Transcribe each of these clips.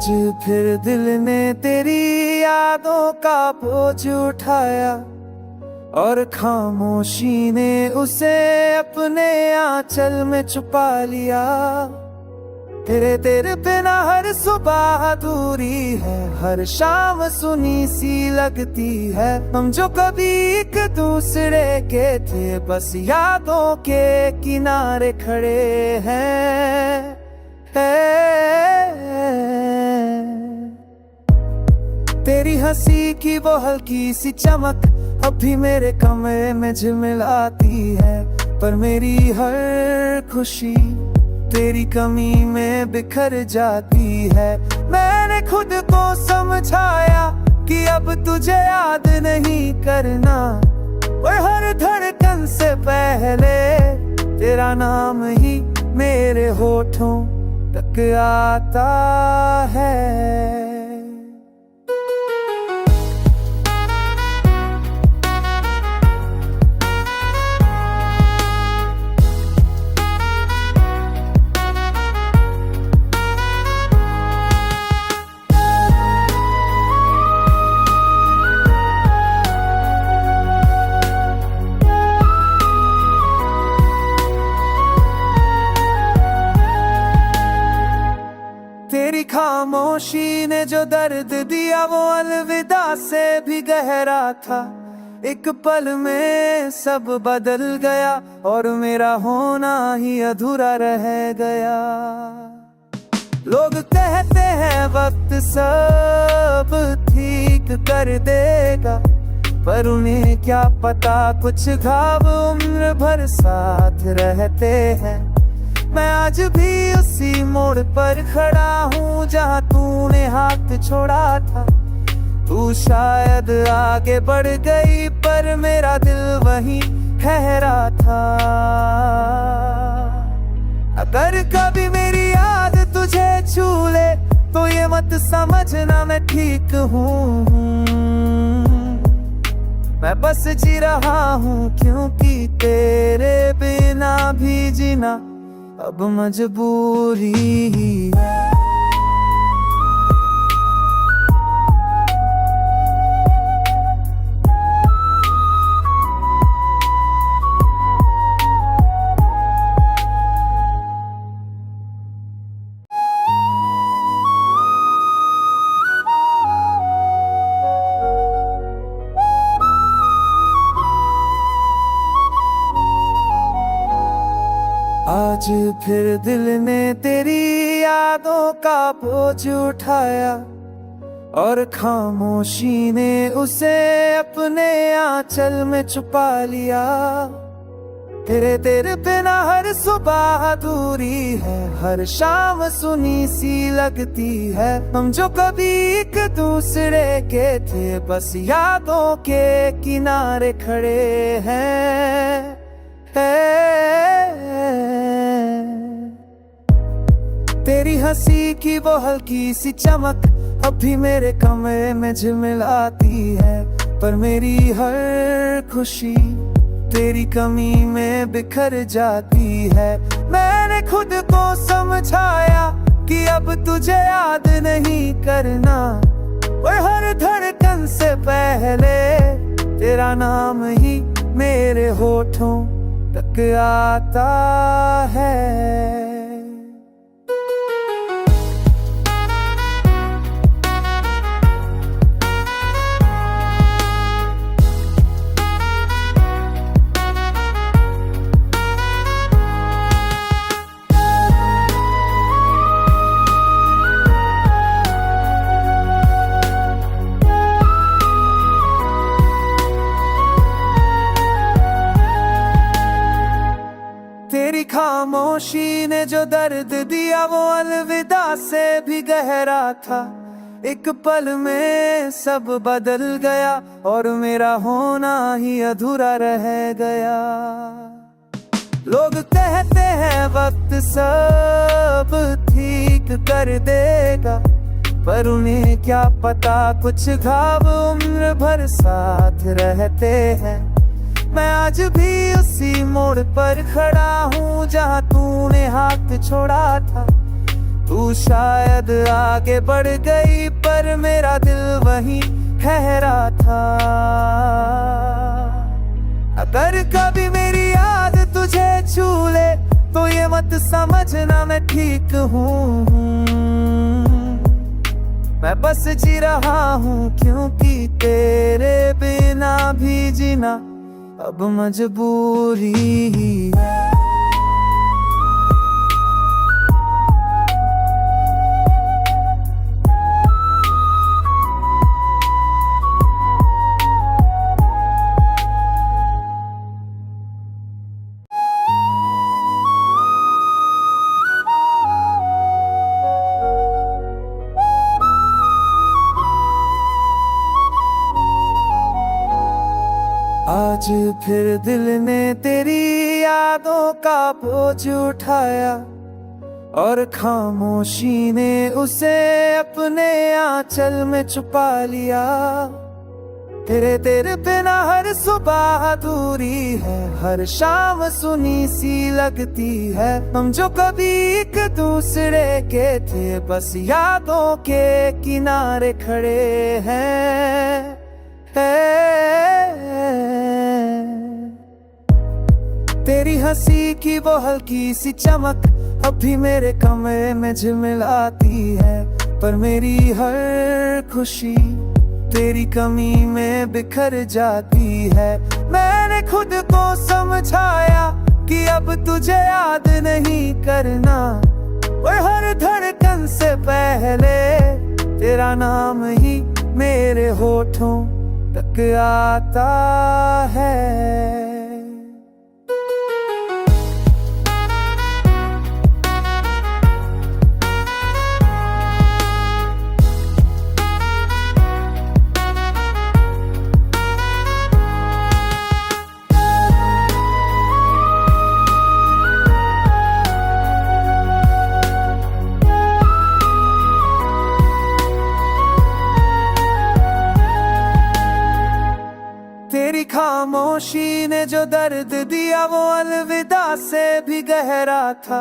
आज फिर दिल ने तेरी यादों का बोझ उठाया और खामोशी ने उसे अपने आंचल में छुपा लिया। तेरे बिना हर सुबह अधूरी है, हर शाम सुनी सी लगती है। हम जो कभी एक दूसरे के थे, बस यादों के किनारे खड़े हैं। तेरी हंसी की वो हल्की सी चमक अब भी मेरे कमरे में झिलमिलाती है, पर मेरी हर खुशी तेरी कमी में बिखर जाती है। मैंने खुद को समझाया कि अब तुझे याद नहीं करना, और हर धड़कन से पहले तेरा नाम ही मेरे होठों तक आता है। तेरी खामोशी ने जो दर्द दिया वो अलविदा से भी गहरा था। एक पल में सब बदल गया और मेरा होना ही अधूरा रह गया। लोग कहते हैं वक्त सब ठीक कर देगा, पर उन्हें क्या पता कुछ घाव उम्र भर साथ रहते हैं। मैं आज भी उसी मोड़ पर खड़ा हूँ जहाँ तूने हाथ छोड़ा था। तू शायद आगे बढ़ गई पर मेरा दिल वहीं ठहरा था। अगर कभी मेरी याद तुझे छू ले तो ये मत समझना मैं ठीक हूँ। मैं बस जी रहा हूँ क्योंकि तेरे बिना भी जीना अब मजबूरी है। आज फिर दिल ने तेरी यादों का बोझ उठाया और खामोशी ने उसे अपने आंचल में छुपा लिया। तेरे बिना हर सुबह अधूरी है, हर शाम सुनी सी लगती है। हम जो कभी एक दूसरे के थे, बस यादों के किनारे खड़े हैं। तेरी हंसी की वो हल्की सी चमक अब भी मेरे कमरे में झिलमिलाती है, पर मेरी हर खुशी तेरी कमी में बिखर जाती है। मैंने खुद को समझाया कि अब तुझे याद नहीं करना, और हर धड़कन से पहले तेरा नाम ही मेरे होठों तक आता है। तेरी खामोशी ने जो दर्द दिया वो अलविदा से भी गहरा था। एक पल में सब बदल गया और मेरा होना ही अधूरा रह गया। लोग कहते हैं वक्त सब ठीक कर देगा, पर उन्हें क्या पता कुछ घाव उम्र भर साथ रहते हैं। मैं आज भी उसी मोड़ पर खड़ा हूँ जहाँ तूने हाथ छोड़ा था। तू शायद आगे बढ़ गई पर मेरा दिल वहीं ठहरा था। अगर कभी मेरी याद तुझे छू ले तो ये मत समझना मैं ठीक हूँ। मैं बस जी रहा हूँ क्योंकि तेरे बिना भी जीना अब मजबूरी है। आज फिर दिल ने तेरी यादों का बोझ उठाया और खामोशी ने उसे अपने आंचल में छुपा लिया। तेरे बिना हर सुबह अधूरी है, हर शाम सुनी सी लगती है। हम जो कभी एक दूसरे के थे बस यादों के किनारे खड़े हैं। तेरी हंसी की वो हल्की सी चमक अब भी मेरे कमरे में झिलमिलाती है, पर मेरी हर खुशी तेरी कमी में बिखर जाती है। मैंने खुद को समझाया कि अब तुझे याद नहीं करना, और हर धड़कन से पहले तेरा नाम ही मेरे होठों तक आता है। तेरी खामोशी ने जो दर्द दिया वो अलविदा से भी गहरा था।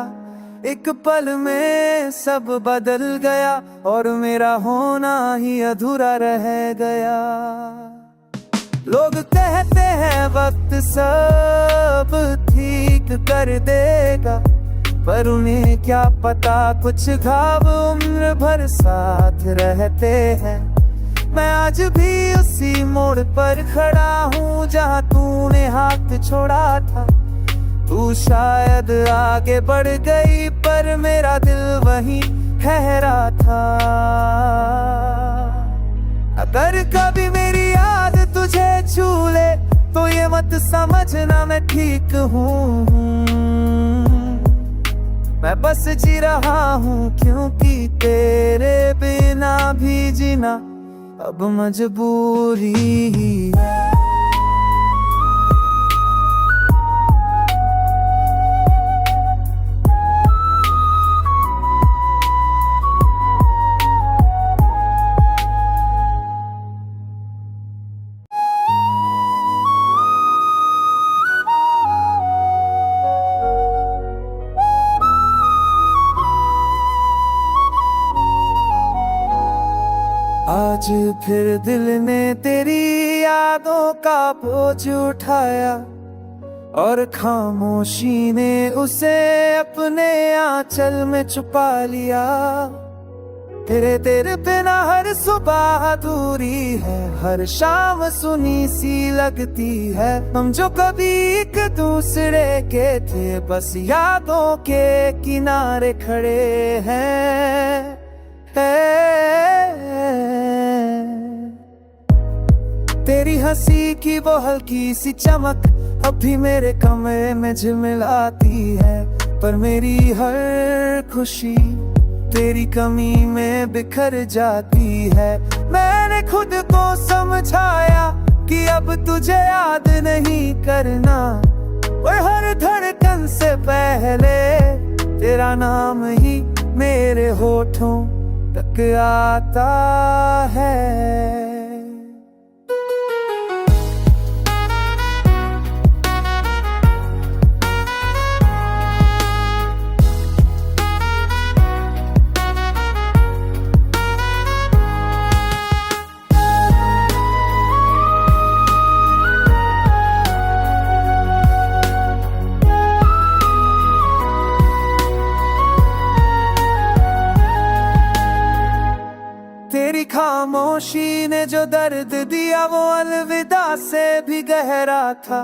एक पल में सब बदल गया और मेरा होना ही अधूरा रह गया। लोग कहते हैं वक्त सब ठीक कर देगा, पर उन्हें क्या पता कुछ घाव उम्र भर साथ रहते हैं। मैं आज भी उसी मोड़ पर खड़ा हूँ जहाँ तूने हाथ छोड़ा था। तू शायद आगे बढ़ गई पर मेरा दिल वहीं ठहरा था। अगर कभी मेरी याद तुझे छू ले तो ये मत समझना मैं ठीक हूँ। मैं बस जी रहा हूँ क्योंकि तेरे बिना भी जीना अब मजबूरी है। आज फिर दिल ने तेरी यादों का बोझ उठाया और खामोशी ने उसे अपने आंचल में छुपा लिया। तेरे बिना हर सुबह अधूरी है, हर शाम सुनी सी लगती है। हम जो कभी एक दूसरे के थे बस यादों के किनारे खड़े हैं। तेरी हंसी की वो हल्की सी चमक अब भी मेरे कमरे में झिलमिलाती है, पर मेरी हर खुशी तेरी कमी में बिखर जाती है। मैंने खुद को समझाया कि अब तुझे याद नहीं करना, और हर धड़कन से पहले तेरा नाम ही मेरे होठों तक आता है। जो दर्द दिया वो अलविदा से भी गहरा था।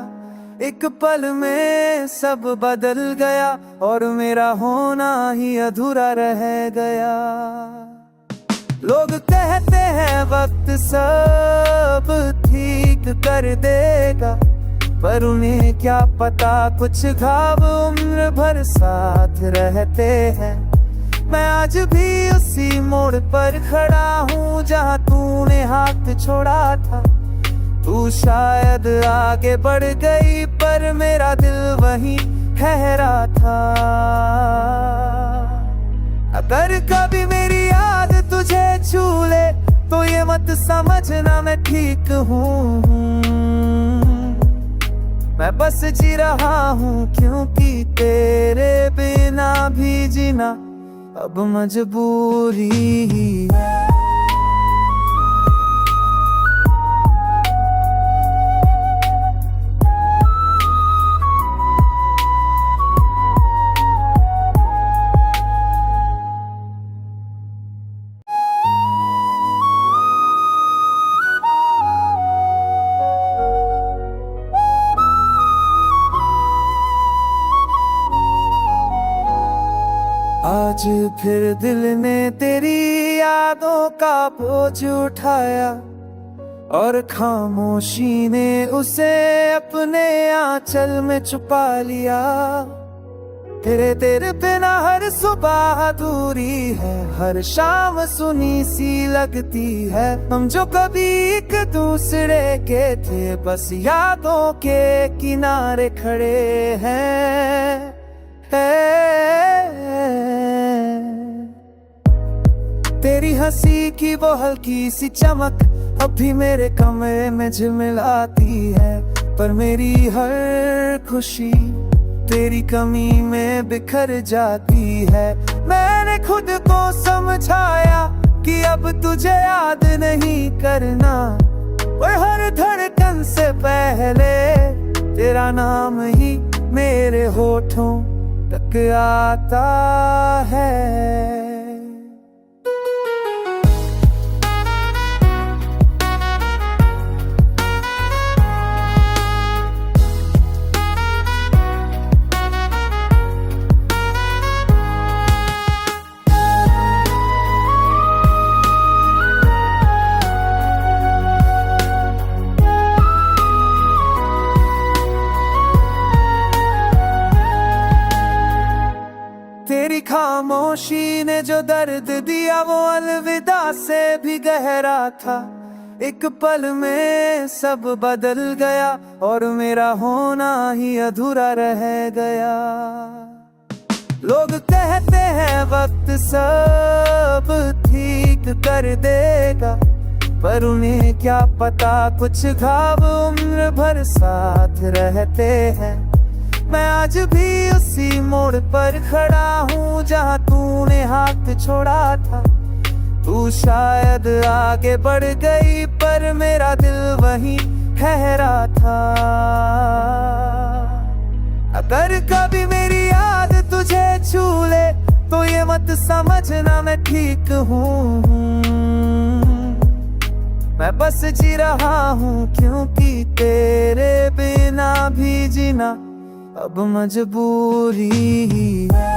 एक पल में सब बदल गया और मेरा होना ही अधूरा रह गया। लोग कहते हैं वक्त सब ठीक कर देगा, पर उन्हें क्या पता कुछ घाव उम्र भर साथ रहते हैं। मैं आज भी उसी मोड़ पर खड़ा हूँ जहाँ तूने हाथ छोड़ा था। तू शायद आगे बढ़ गई पर मेरा दिल वहीं ठहरा था। अगर कभी मेरी याद तुझे छू ले तो ये मत समझना मैं ठीक हूँ। मैं बस जी रहा हूँ क्योंकि तेरे बिना भी जीना अब मजबूरी ही है। आज फिर दिल ने तेरी यादों का बोझ उठाया और खामोशी ने उसे अपने आंचल में छुपा लिया। तेरे बिना हर सुबह अधूरी है, हर शाम सुनी सी लगती है। हम जो कभी एक दूसरे के थे बस यादों के किनारे खड़े हैं। तेरी हंसी की वो हल्की सी चमक अब भी मेरे कमरे में झिलमिलाती है, पर मेरी हर खुशी तेरी कमी में बिखर जाती है। मैंने खुद को समझाया कि अब तुझे याद नहीं करना, और हर धड़कन से पहले तेरा नाम ही मेरे होठों तक आता है। तेरी खामोशी ने जो दर्द दिया वो अलविदा से भी गहरा था। एक पल में सब बदल गया और मेरा होना ही अधूरा रह गया। लोग कहते हैं वक्त सब ठीक कर देगा, पर उन्हें क्या पता कुछ घाव उम्र भर साथ रहते हैं। मैं आज भी उसी मोड़ पर खड़ा हूँ जहाँ तूने हाथ छोड़ा था। तू शायद आगे बढ़ गई पर मेरा दिल वहीं ठहरा था। अगर कभी मेरी याद तुझे छू ले तो ये मत समझना मैं ठीक हूँ। मैं बस जी रहा हूँ क्योंकि तेरे बिना भी जीना अब मजबूरी ही है।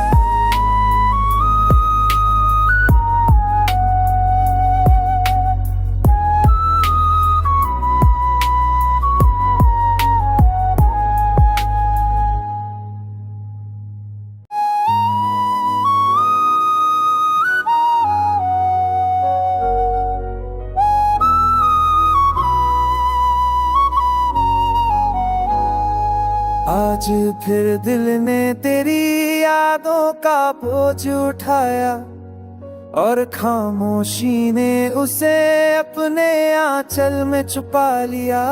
आज फिर दिल ने तेरी यादों का बोझ उठाया और खामोशी ने उसे अपने आंचल में छुपा लिया।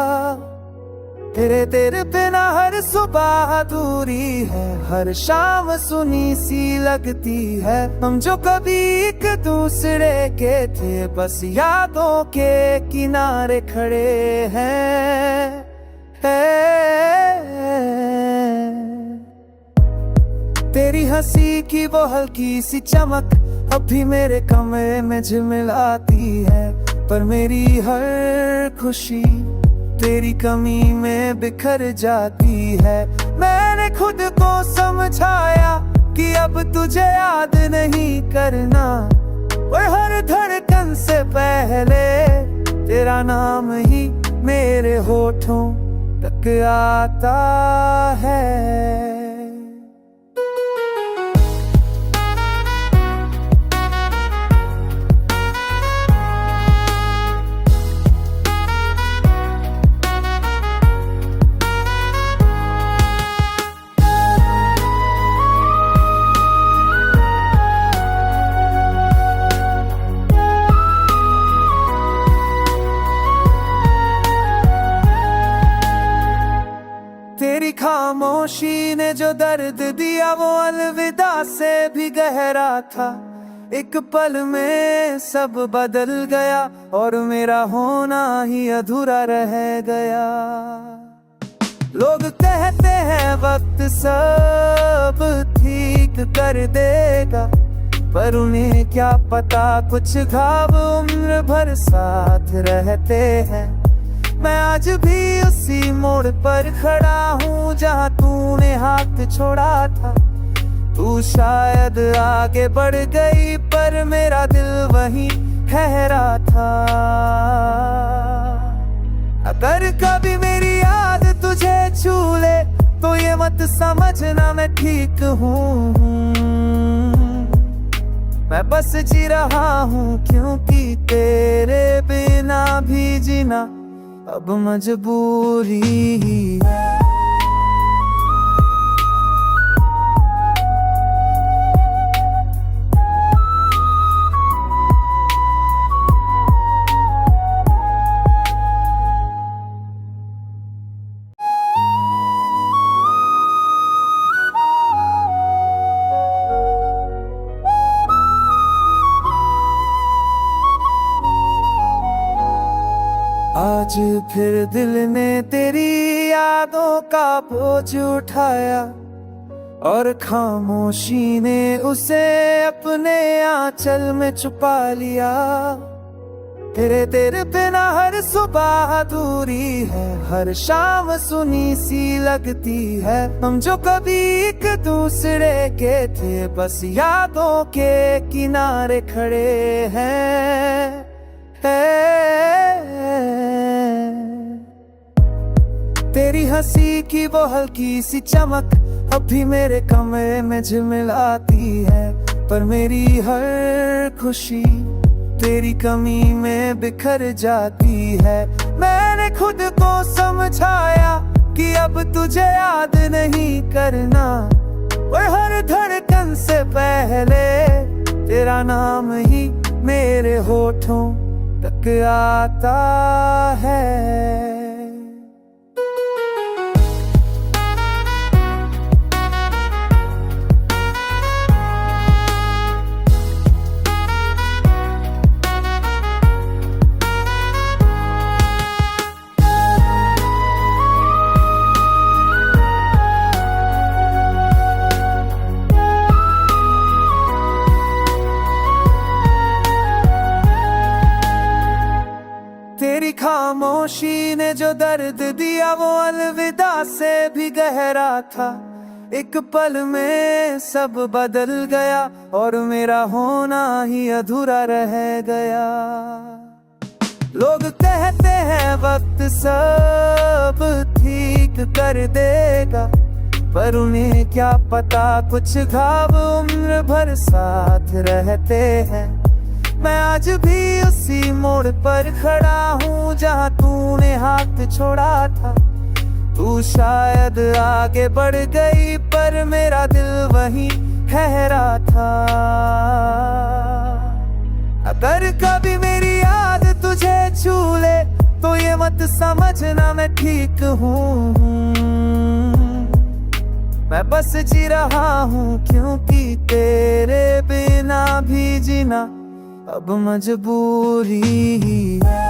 तेरे बिना हर सुबह अधूरी है, हर शाम सुनी सी लगती है। हम जो कभी एक दूसरे के थे बस यादों के किनारे खड़े हैं। तेरी हंसी की वो हल्की सी चमक अब भी मेरे कमरे में झिलमिलाती है, पर मेरी हर खुशी तेरी कमी में बिखर जाती है। मैंने खुद को समझाया कि अब तुझे याद नहीं करना, और हर धड़कन से पहले तेरा नाम ही मेरे होठों तक आता है। तेरी खामोशी ने जो दर्द दिया वो अलविदा से भी गहरा था। एक पल में सब बदल गया और मेरा होना ही अधूरा रह गया। लोग कहते हैं वक्त सब ठीक कर देगा, पर उन्हें क्या पता कुछ घाव उम्र भर साथ रहते हैं। मैं आज भी उसी मोड़ पर खड़ा हूँ जहाँ तूने हाथ छोड़ा था। तू शायद आगे बढ़ गई पर मेरा दिल वहीं ठहरा था। अगर कभी मेरी याद तुझे छू ले तो ये मत समझना मैं ठीक हूँ। मैं बस जी रहा हूँ क्योंकि तेरे बिना भी जीना अब मजबूरी है। आज फिर दिल ने तेरी यादों का बोझ उठाया और खामोशी ने उसे अपने आंचल में छुपा लिया। तेरे बिना हर सुबह अधूरी है, हर शाम सुनी सी लगती है। हम जो कभी एक दूसरे के थे बस यादों के किनारे खड़े हैं। तेरी हंसी की वो हल्की सी चमक अभी मेरे कमरे में झिलमिलाती है, पर मेरी हर खुशी तेरी कमी में बिखर जाती है। मैंने खुद को समझाया कि अब तुझे याद नहीं करना, और हर धड़कन से पहले तेरा नाम ही मेरे होठों तक आता है। तेरी खामोशी ने जो दर्द दिया वो अलविदा से भी गहरा था। एक पल में सब बदल गया और मेरा होना ही अधूरा रह गया। लोग कहते हैं वक्त सब ठीक कर देगा, पर उन्हें क्या पता कुछ घाव उम्र भर साथ रहते हैं। मैं आज भी उसी मोड़ पर खड़ा हूँ जहाँ तूने हाथ छोड़ा था। तू शायद आगे बढ़ गई पर मेरा दिल वहीं ठहरा था। अगर कभी मेरी याद तुझे छू ले तो ये मत समझना मैं ठीक हूँ। मैं बस जी रहा हूँ क्योंकि तेरे बिना भी जीना अब मजबूरी है।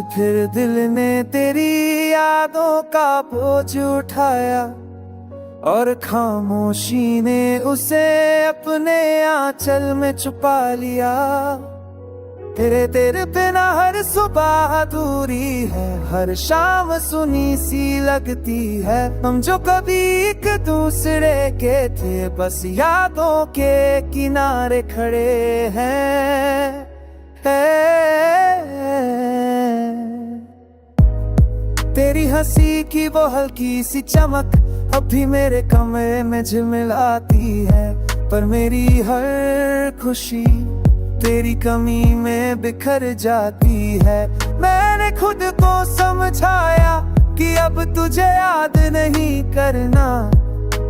फिर दिल ने तेरी यादों का बोझ उठाया और खामोशी ने उसे अपने आंचल में छुपा लिया। तेरे बिना हर सुबह अधूरी है, हर शाम सुनी सी लगती है। हम जो कभी एक दूसरे के थे, बस यादों के किनारे खड़े हैं। तेरी हंसी की वो हल्की सी चमक अब भी मेरे कमरे में झिलमिलाती है, पर मेरी हर खुशी तेरी कमी में बिखर जाती है। मैंने खुद को समझाया कि अब तुझे याद नहीं करना,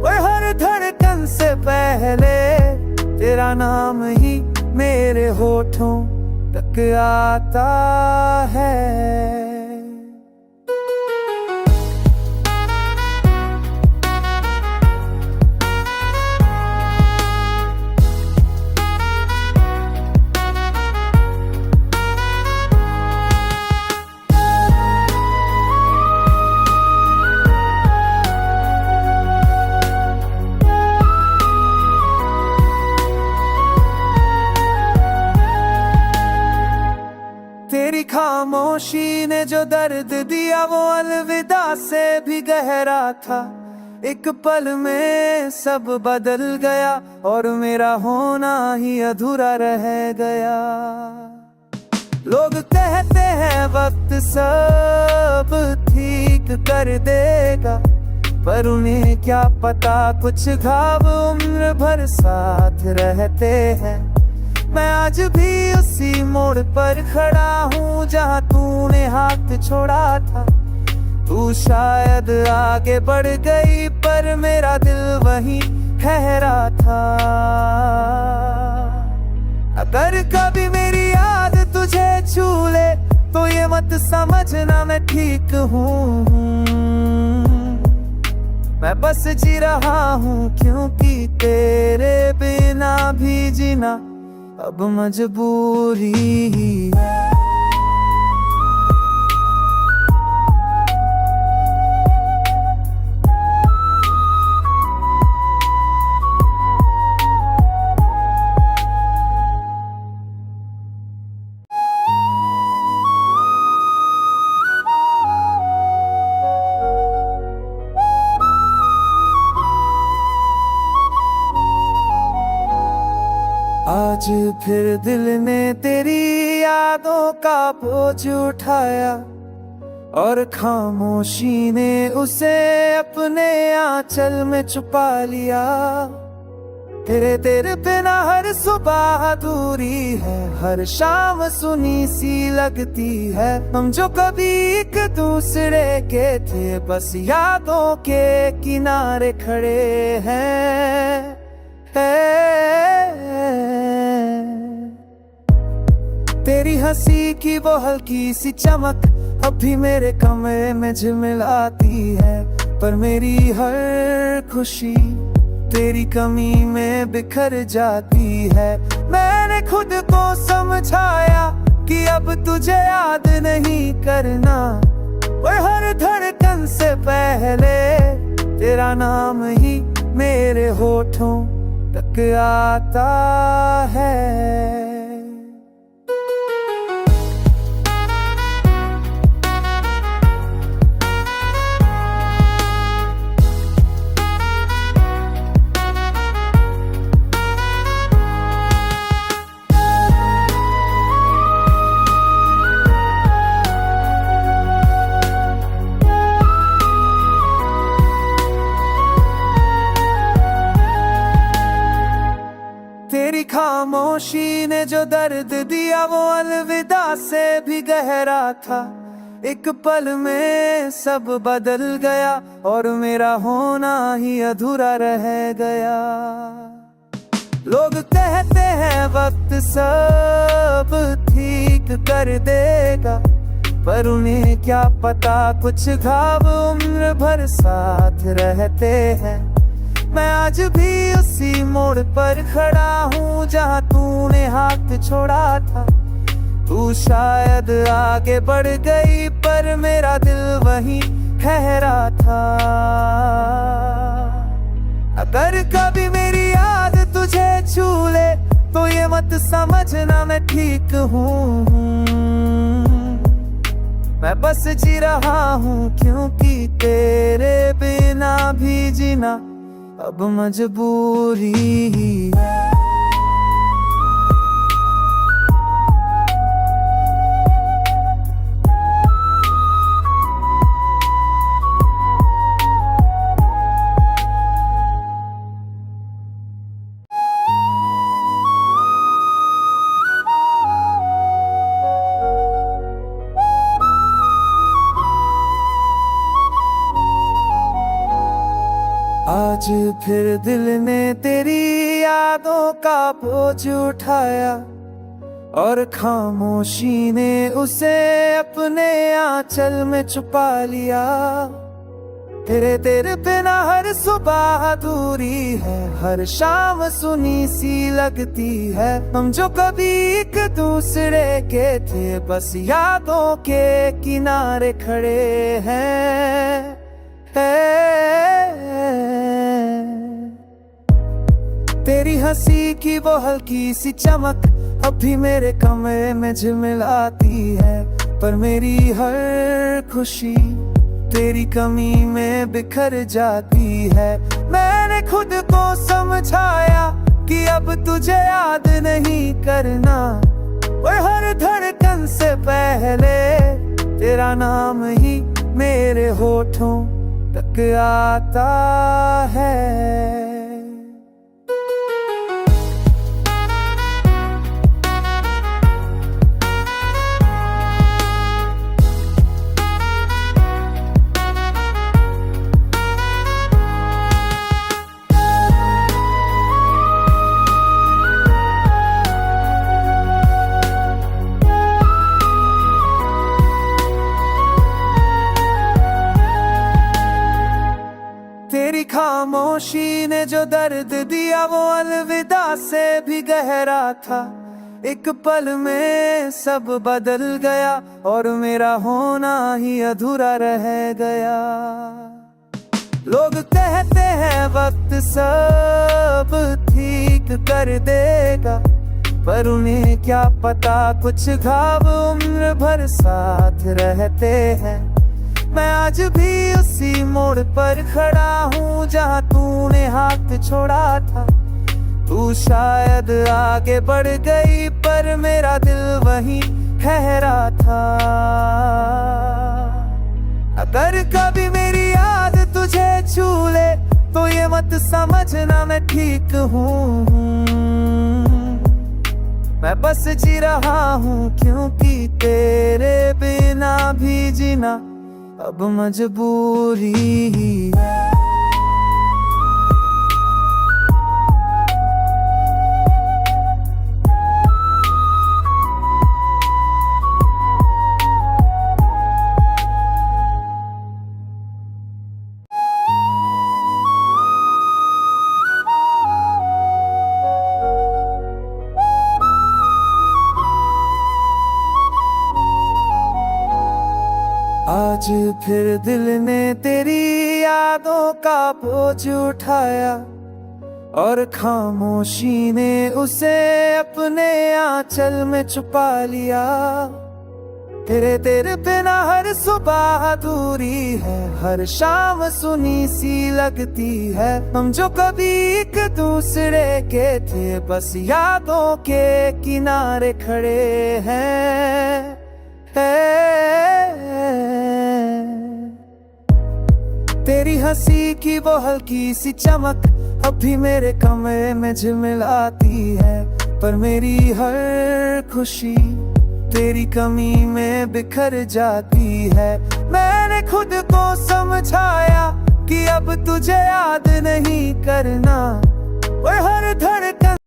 और हर धड़कन से पहले तेरा नाम ही मेरे होठों तक आता है। तेरी खामोशी ने जो दर्द दिया वो अलविदा से भी गहरा था। एक पल में सब बदल गया और मेरा होना ही अधूरा रह गया। लोग कहते हैं वक्त सब ठीक कर देगा, पर उन्हें क्या पता कुछ घाव उम्र भर साथ रहते हैं। मैं आज भी उसी मोड़ पर खड़ा हूँ जहाँ तूने हाथ छोड़ा था। तू शायद आगे बढ़ गई पर मेरा दिल वहीं ठहरा था। अगर कभी मेरी याद तुझे छू ले तो ये मत समझना मैं ठीक हूँ। मैं बस जी रहा हूँ क्योंकि तेरे बिना भी जीना अब मजबूरी है। आज फिर दिल ने तेरी यादों का बोझ उठाया और खामोशी ने उसे अपने आंचल में छुपा लिया। तेरे बिना हर सुबह अधूरी है, हर शाम सुनी सी लगती है। हम जो कभी एक दूसरे के थे, बस यादों के किनारे खड़े हैं। तेरी हंसी की वो हल्की सी चमक अब भी मेरे कमरे में झिलमिलाती है, पर मेरी हर खुशी तेरी कमी में बिखर जाती है। मैंने खुद को समझाया कि अब तुझे याद नहीं करना, और हर धड़कन से पहले तेरा नाम ही मेरे होठों तक आता है। तेरी खामोशी ने जो दर्द दिया वो अलविदा से भी गहरा था। एक पल में सब बदल गया और मेरा होना ही अधूरा रह गया। लोग कहते हैं वक्त सब ठीक कर देगा, पर उन्हें क्या पता कुछ घाव उम्र भर साथ रहते हैं। मैं आज भी उसी मोड़ पर खड़ा हूँ जहाँ तूने हाथ छोड़ा था। तू शायद आगे बढ़ गई पर मेरा दिल वहीं ठहरा था। अगर कभी मेरी याद तुझे छू ले तो ये मत समझना मैं ठीक हूँ, मैं बस जी रहा हूँ क्योंकि तेरे बिना भी जीना अब मजबूरी है। आज फिर दिल ने तेरी यादों का बोझ उठाया और खामोशी ने उसे अपने आंचल में छुपा लिया। तेरे बिना हर सुबह अधूरी है, हर शाम सुनी सी लगती है। हम जो कभी एक दूसरे के थे बस यादों के किनारे खड़े हैं। तेरी हंसी की वो हल्की सी चमक अब भी मेरे कमरे में झिलमिलाती है, पर मेरी हर खुशी तेरी कमी में बिखर जाती है। मैंने खुद को समझाया कि अब तुझे याद नहीं करना, और हर धड़कन से पहले तेरा नाम ही मेरे होठों तक आता है। तेरी खामोशी ने जो दर्द दिया वो अलविदा से भी गहरा था। एक पल में सब बदल गया और मेरा होना ही अधूरा रह गया। लोग कहते हैं वक्त सब ठीक कर देगा, पर उन्हें क्या पता कुछ घाव उम्र भर साथ रहते हैं। मैं आज भी उसी मोड़ पर खड़ा हूँ जहाँ तूने हाथ छोड़ा था। तू शायद आगे बढ़ गई पर मेरा दिल वहीं ठहरा था। अगर कभी मेरी याद तुझे छू ले तो ये मत समझना मैं ठीक हूँ, मैं बस जी रहा हूँ क्योंकि तेरे बिना भी जीना अब मजबूरी है। आज फिर दिल ने तेरी यादों का बोझ उठाया और खामोशी ने उसे अपने आंचल में छुपा लिया। तेरे बिना हर सुबह अधूरी है, हर शाम सुनी सी लगती है। हम जो कभी एक दूसरे के थे बस यादों के किनारे खड़े हैं। तेरी हंसी की वो हल्की सी चमक अब भी मेरे कमरे में झिलमिलाती है, पर मेरी हर खुशी तेरी कमी में बिखर जाती है। मैंने खुद को समझाया कि अब तुझे याद नहीं करना, और हर धड़कन